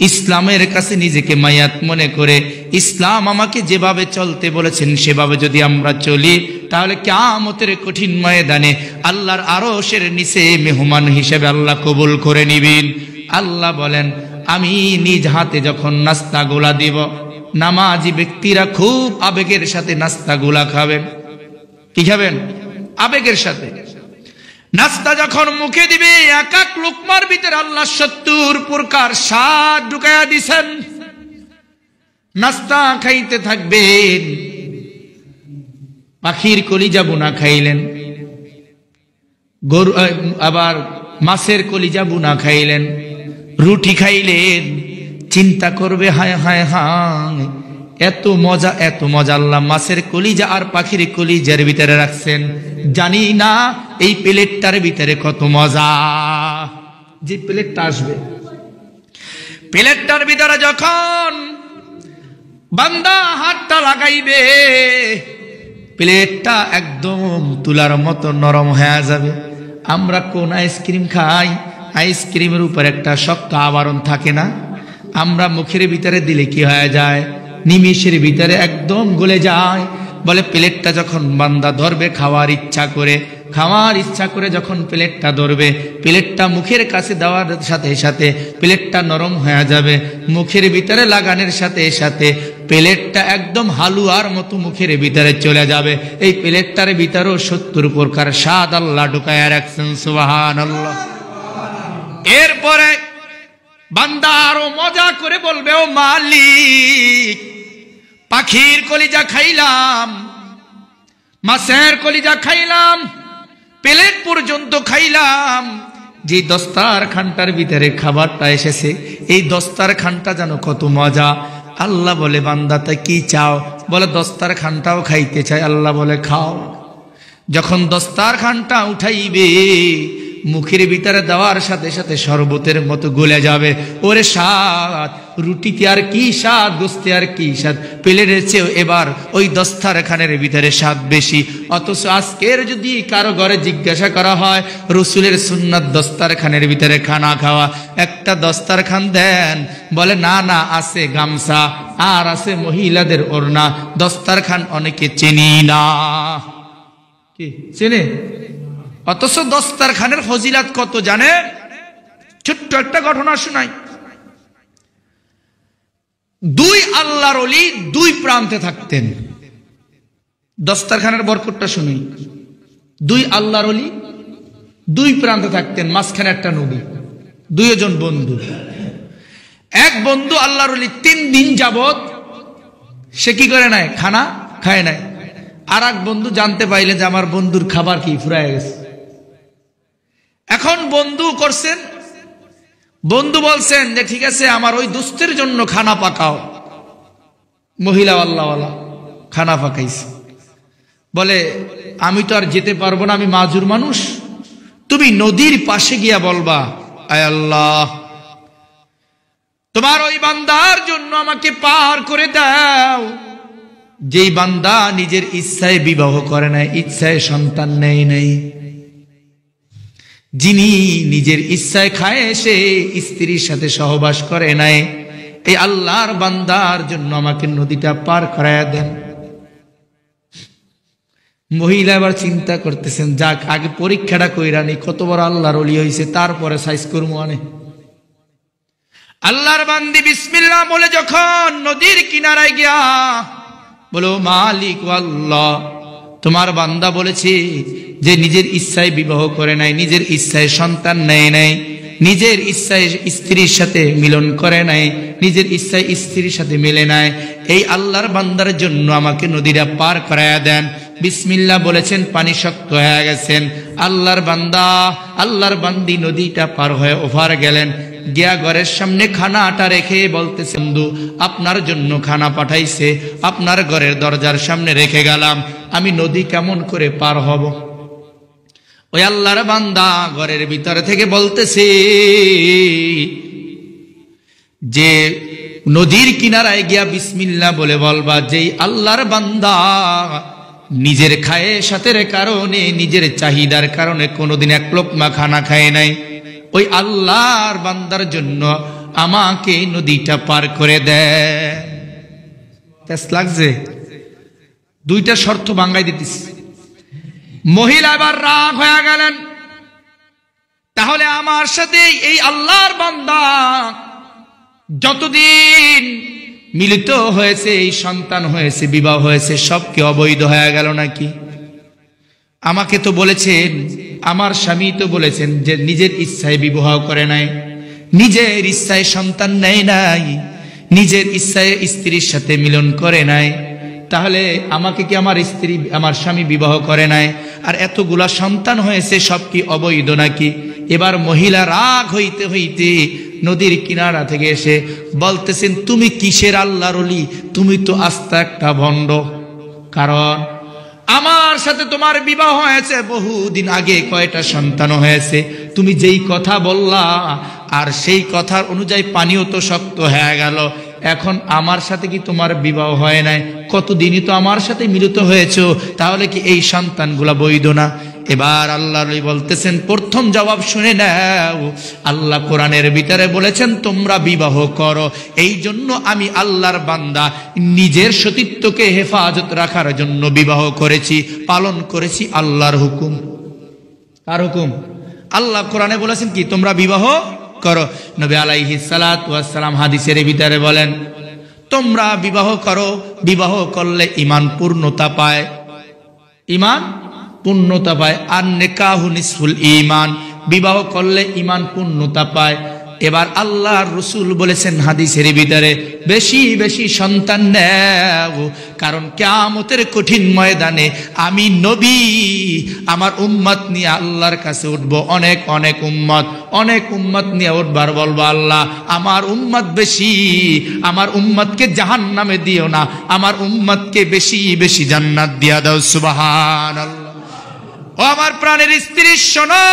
ইসলামের কাছে নিজেকে মায়াত মনে করে ইসলাম আমাকে যেভাবে চলতে বলেছেন সেভাবে যদি আমরা চলি, তাহলে কিয়ামতের কঠিন ময়দানে আল্লাহর আরশের নিচে মেহমান হিসেবে আল্লাহ কবুল করে নিবেন। আল্লাহ বলেন, আমি নিজ হাতে যখন নাস্তাগুলা দিব, নামাজি ব্যক্তিরা খুব আবেগের সাথে নাস্তাগুলা খাবেন। কি খাবেন? আবেগের সাথে। নাস্তা যখন মুখে দিবে, এক এক লোকমার ভিতরে আল্লাহ ৭০ প্রকার স্বাদ ঢুকাইয়া দিছেন। নাস্তা খাইতে থাকবেন। পাখির কলিজা বুনা খাইলেন, গরু আবার মাছের কলিজা বুনা খাইলেন, রুটি খাইলেন। চিন্তা করবে, হায় হায় হায়, এত মজা এত মজা আল্লাহ মাছের কলিজা আর পাখির কলিজার ভিতরে রাখছেন। জানি না এই প্লেটটার ভিতরে কত মজা। যে প্লেটটা আসবে, প্লেটটার ভিতরে যখন বান্দা হাতটা লাগাইবে, প্লেটটা একদম তুলার মতো নরম হয়ে যাবে। আমরা কোন আইসক্রিম খাই, আইসক্রিমের উপর একটা শক্ত আবরণ থাকে না? আমরা মুখের ভিতরে দিলে কি হয়ে যায়? নিমিষের ভিতরে একদম গলে যায়। বলে প্লেটটা যখন বান্দা ধরবে খাওয়ার ইচ্ছা করে যখন প্লেটটা ধরবে, প্লেটটা মুখের কাছে দেওয়ার সাথে সাথে প্লেটটা নরম হয়ে যাবে। মুখের ভিতরে লাগানোর সাথে সাথে প্লেটটা একদম হালুয়ার মতো মুখের ভিতরে চলে যাবে। এই প্লেটটার ভিতরেও ৭০ প্রকার স্বাদ আল্লাহ ঢুকায়া রাখছেন। সুবহানাল্লাহ। এরপরে বান্দা আরো মজা করে বলবে, ও মালিক, পাখির কলিজা খাইলাম, মাছের কলিজা খাইলাম, প্লেট পর্যন্ত খাইলাম, যে দস্তারখানটার ভিতরে খাবারটা এসেছে, এই দস্তারখানটা যেন কত মজা। আল্লাহ বলে, বান্দা তা কি চাও? বলে, দস্তারখানটাও খাইতে চাই। আল্লাহ বলে, খাও। যখন দস্তারখানটা উঠাইবে, মুখের ভিতরে দেওয়ার সাথে সাথে শরবতের মতো গলে যাবে। ওরে স্বাদ! রুটিতে আর কি স্বাদ, গোস্তে আর কি স্বাদ, প্লেটের চেয়েও এবার ওই দস্তারখানের ভিতরে স্বাদ বেশি। অথচ আজকের যদি কারো ঘরে জিজ্ঞাসা করা হয় রসুলের সুন্নাত দস্তারখানের ভিতরে খানা খাওয়া, একটা দস্তারখান দেন, বলে না না, আছে গামছা আর আছে মহিলাদের ওড়না, দস্তারখান অনেকে চিনি না। কি চেনে? অথচ দস্তারখানের ফজিলাত কত জানে? ছোট্ট একটা ঘটনা শোনাই। দুই আল্লাহর ওলি দুই প্রান্তে থাকতেন। দস্তারখানের বরকতটা শুনি। দুই আল্লাহর ওলি দুই প্রান্তে থাকতেন, মাঝখানে একটা নবী, দুইজন বন্ধু। এক বন্ধু আল্লাহর ওলি ৩ দিন যাবত সে কি করে নাই? খানা খায় নাই। আর এক বন্ধু জানতে পাইলে যে আমার বন্ধুর খাবার কি ফুরায় গেছে। এখন বন্ধু করছেন, বন্ধু বলছেন যে ঠিক আছে, আমার ওই দোস্তের জন্য খানা পাকাও। মহিলা আল্লাহওয়ালা খানা পাকাইছে। বলে, আমি তো আর যেতে পারবো না, আমি মাজুর মানুষ, তুমি নদীর পাশে গিয়া বলবা, আয় আল্লাহ, তোমার ওই বান্দার জন্য আমাকে পার করে দাও, যেই বান্দা নিজের ইচ্ছায় বিবাহ করে নাই, ইচ্ছায় সন্তান নেই নাই, যিনি নিজের ইচ্ছায় খায় এসে স্ত্রীর সাথে সহবাস করে নাই, এই আল্লাহর বান্দার জন্য আমাকে নদীটা পার করায়া দেন। মহিলা এবার চিন্তা করতেছেন, যাক আগে পরীক্ষাটা কইরা নি, কত বড় আল্লাহর ওলি হইছে, তারপরে সাইজ করবো। আনে আল্লাহর বান্দি বিসমিল্লাহ বলে যখন নদীর কিনারায় গিয়া বলো, মালিক আল্লাহ, তোমার বান্দা বলেছে যে নিজের ইচ্ছায় বিবাহ করে নাই, নিজের ইচ্ছায় সন্তান নেয় নাই, নিজের ইচ্ছায় স্ত্রীর সাথে মিলন করে নাই, নিজের ইচ্ছায় স্ত্রীর সাথে মিলে নাই, এই আল্লাহর বান্দার জন্য আমাকে নদীটা পার করায়া দেন। বিসমিল্লাহ বলেছেন, পানি শক্ত হয়ে গেছেন। আল্লাহর বান্দা, আল্লাহর বান্দি নদীটা পার হয়ে ওপার গেলেন। গিয়া ঘরের সামনে খানাটা রেখে বলতেছে, বন্ধু আপনার জন্য খানা পাঠাইছে, আপনার ঘরের দরজার সামনে রেখে গেলাম, আমি নদী কেমন করে পার হব? ওই আল্লাহর বান্দা ঘরের ভিতরে থেকে বলতেছে যে নদীর কিনারায় গিয়া বিসমিল্লাহ বলে বলবা, যেই আল্লাহর বান্দা নিজের খায়েশাতের কারণে, নিজের চাহিদার কারণে কোনোদিন এক লোকমা খানা খায় নাই, ওই আল্লাহর বান্দার জন্য আমাকে নদীটা পার করে দেয়। লাগছে, দুইটা শর্ত ভাঙ্গাই দিতেছ। মহিলা এবার রাগ হয়ে গেলেন, তাহলে আমার সাথে এই আল্লাহর বান্দা যতদিন মিলিত হয়েছে, এই সন্তান হয়েছে, বিবাহ হয়েছে, সব কি অবৈধ হয়ে গেল নাকি? আমাকে তো বলেছেন, আমার স্বামী তো বলেছেন যে নিজের ইচ্ছায় বিবাহ করে নাই, নিজের ইচ্ছায় সন্তান নেয় নাই, নিজের ইচ্ছায় স্ত্রীর সাথে মিলন করে নাই, তাহলে আমাকে কি আমার স্ত্রী, আমার স্বামী বিবাহ করে নাই, আর এতগুলা সন্তান হয়েছে, সব কি অবৈধ নাকি? এবার মহিলা রাগ হইতে হইতে নদীর কিনারা থেকে এসে বলতেছেন, তুমি কিসের আল্লাহর ওলি? তুমি তো আস্তা একটা ভণ্ড। কারণ আমার সাথে তোমার বিবাহ হয়েছে বহুদিন আগে, কয়টা সন্তান হয়েছে, তুমি যেই কথা বললা আর সেই কথার অনুযায়ী পানিও তো শক্ত হয়ে গেল, এখন আমার সাথে কি তোমার বিবাহ হয় নাই? কতদিনই তো আমার সাথে মিলিত হয়েছে, তাহলে কি এই সন্তানগুলা বৈধ না? এবার আল্লাহ বলতেছেন, প্রথম জবাব শুনে নাও। আল্লাহ কোরআনের ভিতরে বলেছেন তোমরা বিবাহ করো, এই জন্য আমি আল্লাহর বান্দা নিজের সতীত্বকে হেফাজত রাখার জন্য বিবাহ করেছি, পালন করেছি আল্লাহর হুকুম। কার হুকুম? আল্লাহ কোরআনে বলেছেন কি তোমরা বিবাহ করো। নবী আলাইহিস সালাতু ওয়াস সালাম হাদিসের ভিতরে বলেন তোমরা বিবাহ করো, বিবাহ করলে ঈমান পূর্ণতা পায়, ঈমান পূর্ণতা পায়। আর নিকাহু নিসফুল ঈমান, বিবাহ করলে ঈমান পূর্ণতা পায়। এবার আল্লাহর রাসূল বলেছেন হাদিসের ভিতরে বেশি বেশি সন্তান নাও, কারণ কিয়ামতের কঠিন ময়দানে আমি নবী আমার উম্মত নিয়ে আল্লাহর কাছে উঠব, অনেক অনেক উম্মত নিয়ে উঠবার বলবো, আল্লাহ আমার উম্মত বেশি, আমার উম্মতকে জাহান্নামে দিও না, আমার উম্মতকে বেশি বেশি জান্নাত দিয়া দাও। সুবহানাল্লাহ। ও আমার প্রাণের স্ত্রী শোনো,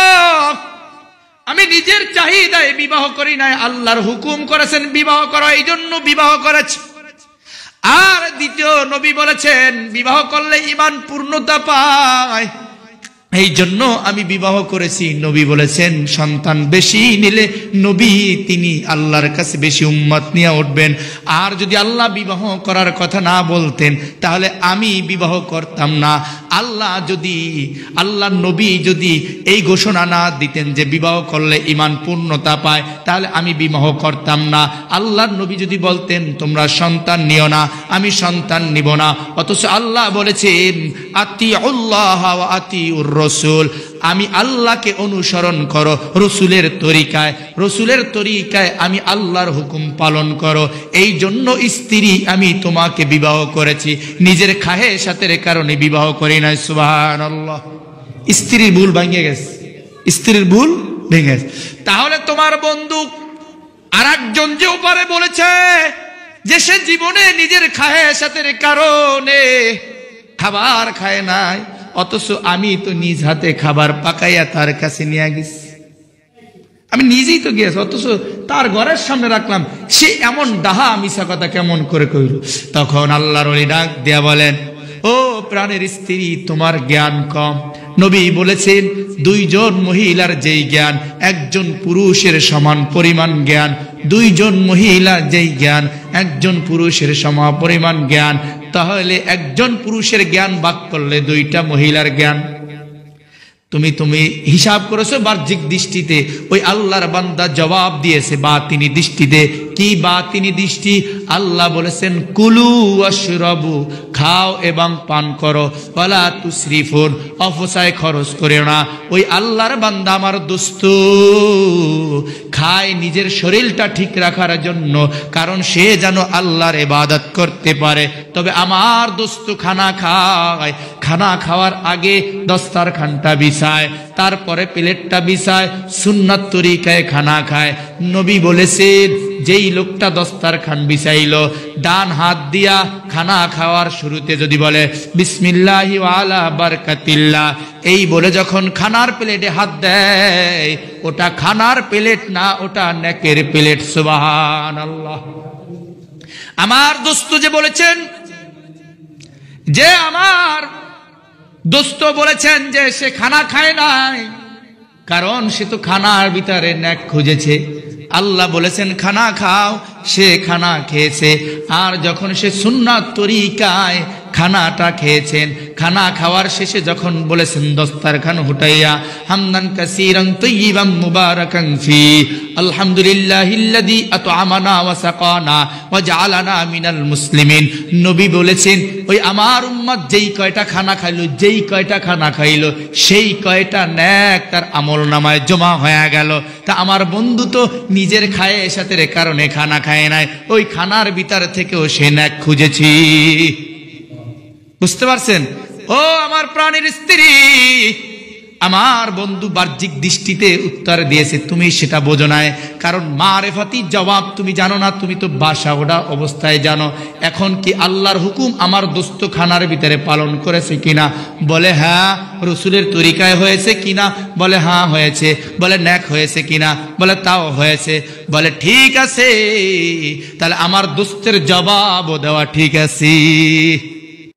আমি নিজের চাহিদায় বিবাহ করি নাই, আল্লাহর হুকুম করেছেন বিবাহ করো, এই জন্য বিবাহ করেছি। আর দ্বিতীয় নবী বলেছেন বিবাহ করলে ঈমান পূর্ণতা পায়, এই জন্য আমি বিবাহ করেছি। নবী বলেছেন সন্তান বেশি নিলে নবী তিনি আল্লাহর কাছে বেশি উম্মত নিয়ে উঠবেন। আর যদি আল্লাহ বিবাহ করার কথা না বলতেন তাহলে আমি বিবাহ করতাম না। আল্লাহ নবী যদি এই ঘোষণা না দিতেন যে বিবাহ করলে ঈমান পূর্ণতা পায়, তাহলে আমি বিবাহ করতাম না। আল্লাহর নবী যদি বলতেন তোমরা সন্তান নিও না, আমি সন্তান নিব না। অথচ আল্লাহ বলেছেন আতিউল্লাহ ওয়া আতিউর রাসূল, আমি আল্লাহকে অনুসরণ করো রসুলের তরিকায় আমি আল্লাহর হুকুম পালন করো। এই জন্য স্ত্রী আমি তোমাকে বিবাহ করেছি, নিজের খাহেসাতের কারণে বিবাহ করি নাই। সুবহানাল্লাহ। স্ত্রীর ভুল ভেঙে গেছে, স্ত্রীর ভুল ভেঙে গেছে। তাহলে তোমার বন্ধু আরেকজন যে ওপারে বলেছে যে সে জীবনে নিজের খাহেসাতের কারণে খাবার খায় নাই, অথচ আমি তো নিজ হাতে খাবার পাকাইয়া তার কাছে নিয়ে গেছি, আমি নিজেই তো গিয়েছি, অথচ তার ঘরের সামনে রাখলাম, সে এমন ডাহা মিশা কথা কেমন করে কইল। তখন আল্লাহর ওলি ডাক দিয়া বলেন, ও প্রাণের স্ত্রী তোমার জ্ঞান কম। নবী বলেছেন দুইজন মহিলার যেই জ্ঞান একজন পুরুষের সমান পরিমাণ জ্ঞান, দুইজন মহিলা যেই জ্ঞান একজন পুরুষের সমান পরিমাণ জ্ঞান, তাহলে একজন পুরুষের জ্ঞান ভাগ করলে দুইটা মহিলার জ্ঞান। তুমি হিসাব করেছো বাহ্যিক দৃষ্টিতে, ওই আল্লাহর বান্দা জবাব দিয়েছে বাতিনি দৃষ্টিতে। কি বাতিনি দৃষ্টি? আল্লাহ বলেছেন কুলু ওয়াশরাবু, খাও এবং পান করো, ওয়ালা তুসরিফুন, অপচয় খরচ করে না। ওই আল্লাহর বান্দা আমার দোস্ত খায় নিজের শরীরটা ঠিক রাখার জন্য, কারণ সে যেন আল্লাহর ইবাদত করতে পারে। তবে আমার দোস্ত খানা খায়, খানা খাওয়ার আগে দস্তারখানটা বিছায়, তারপরে প্লেটটা বিছায়, সুন্নাত তরিকায় খানা খায়। নবী বলেছেন যেই লোকটা দস্তারখান বিছাইল, ডান হাত দিয়া খানা খাওয়ার শুরুতে যদি বলে বিসমিল্লাহি ওয়া আলা বারাকাতিল্লাহ, এই বলে যখন খানার প্লেটে হাত দেয়, ওটা খানার প্লেট না, ওটা নেকের প্লেট। সুবহানাল্লাহ। আমার দোস্ত যে বলেছেন, আমার দোস্ত বলেছেন যে সে খানা খায় নাই, কারণ সে তো খানার ভিতরে নেক খুঁজেছে। আল্লাহ বলেছেন খানা খাও, সে খানা খেয়েছে। আর যখন সে সুন্নাত তরিকায় খানাটা খেয়েছেন, খানা খাওয়ার শেষে যখন বলেছেন দস্তারখান হুটাইয়া হামদান কাসীরান তাইয়িবান মুবারাকান ফি আলহামদুলিল্লাহিল্লাযী আত'আমানা ওয়া সাকানা ওয়া জাআলানা মিনাল মুসলিমিন, নবী বলেছেন ওই আমার উম্মত যেই কয়টা খানা খাইলো, যেই কয়টা খানা খাইলো, সেই কয়টা নেক তার আমলনামায় জমা হয়ে গেল। তা আমার বন্ধু তো নিজের খায় সাথে কারণে খানা খায় নাই, ওই খানার ভিতর থেকেও সে নেক খুঁজেছি। বুঝতে পারছেন? ও আমার প্রাণের স্ত্রী, আমার বন্ধু বাহ্যিক দৃষ্টিতে উত্তর দিয়েছে, তুমি সেটা বোঝো না, কারণ মারেফাতি জবাব তুমি জানো না, তুমি তো বাসা ওটা অবস্থায় জানো। এখন কি আল্লাহর হুকুম আমার দোস্ত খানার ভিতরে পালন করেছে কিনা? বলে হ্যাঁ। রসুলের তরিকায় হয়েছে কিনা? বলে হ্যাঁ হয়েছে। বলে নেক হয়েছে কিনা? বলে তাও হয়েছে। বলে ঠিক আছে, তাহলে আমার দোস্তের জবাবও দেওয়া ঠিক আছে।